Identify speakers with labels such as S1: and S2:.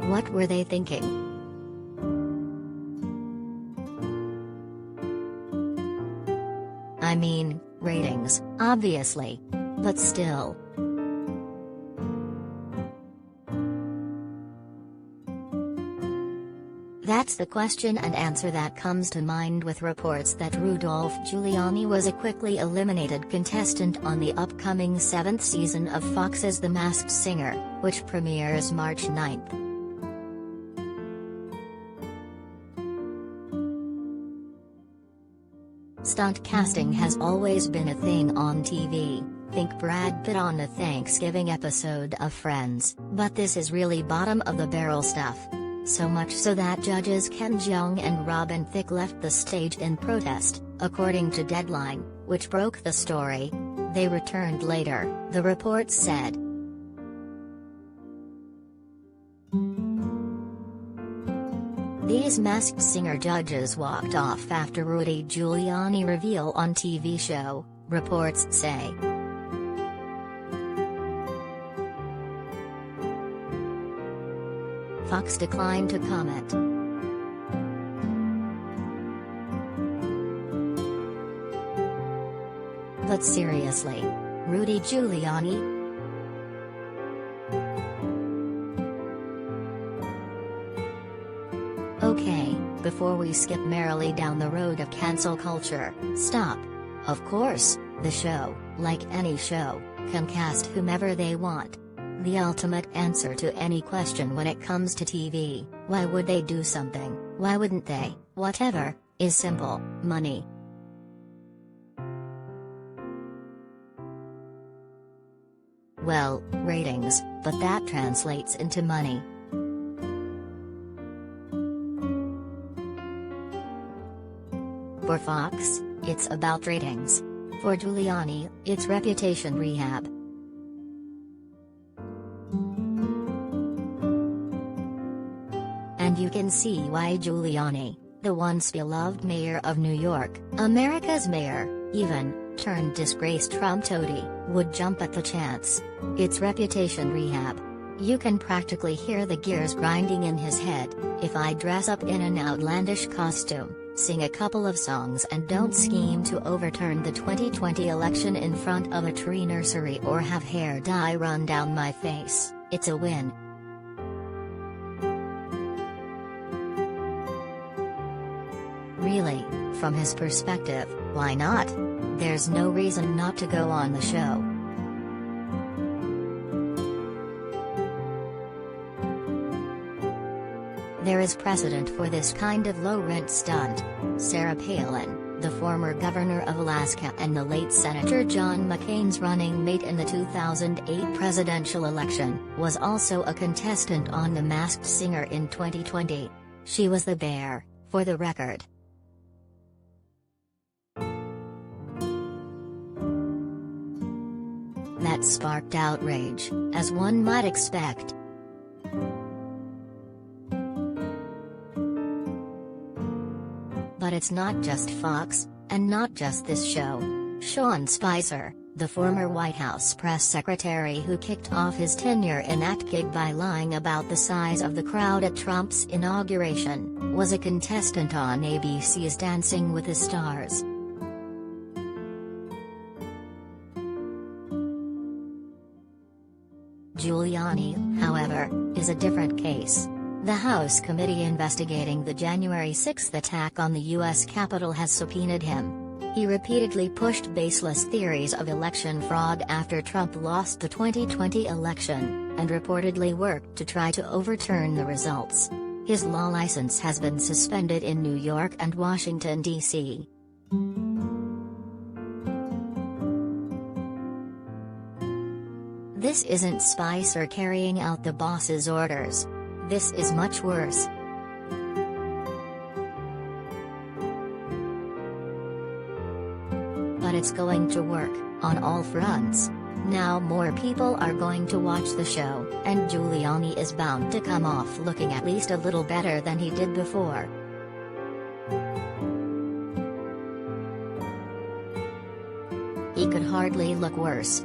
S1: What were they thinking? I mean, ratings, obviously. But still. That's the question and answer that comes to mind with reports that Rudolph Giuliani was a quickly eliminated contestant on the upcoming 7th season of Fox's The Masked Singer, which premieres March 9th. Stunt casting has always been a thing on TV, think Brad Pitt on a Thanksgiving episode of Friends, but this is really bottom-of-the-barrel stuff. So much so that judges Jeong and Thicke left the stage in protest, according to Deadline, which broke the story. They returned later, the report said. These Masked Singer judges walked off after Rudy Giuliani reveal on TV show, reports say. Fox declined to comment. But seriously, Rudy Giuliani? Okay, before we skip merrily down the road of cancel culture, stop. Of course, the show, like any show, can cast whomever they want. The ultimate answer to any question when it comes to TV, why would they do something, why wouldn't they, whatever, is simple: money. Well, ratings, but that translates into money. For Fox, it's about ratings. For Giuliani, it's reputation rehab. And you can see why Giuliani, the once beloved mayor of New York, America's mayor, even, turned disgraced Trump toady, would jump at the chance. It's reputation rehab. You can practically hear the gears grinding in his head. If I dress up in an outlandish costume, sing a couple of songs and don't scheme to overturn the 2020 election in front of a tree nursery or have hair dye run down my face, it's a win. Really, from his perspective, why not? There's no reason not to go on the show. There is precedent for this kind of low-rent stunt. Sarah Palin, the former governor of Alaska and the late Senator John McCain's running mate in the 2008 presidential election, was also a contestant on The Masked Singer in 2020. She was the bear, for the record. That sparked outrage, as one might expect. But it's not just Fox, and not just this show. Sean Spicer, the former White House press secretary who kicked off his tenure in that gig by lying about the size of the crowd at Trump's inauguration, was a contestant on ABC's Dancing with the Stars. Giuliani, however, is a different case. The House committee investigating the January 6 attack on the U.S. Capitol has subpoenaed him. He repeatedly pushed baseless theories of election fraud after Trump lost the 2020 election, and reportedly worked to try to overturn the results. His law license has been suspended in New York and Washington, D.C. This isn't Spicer carrying out the boss's orders. This is much worse. But it's going to work, on all fronts. Now more people are going to watch the show, and Giuliani is bound to come off looking at least a little better than he did before. He could hardly look worse,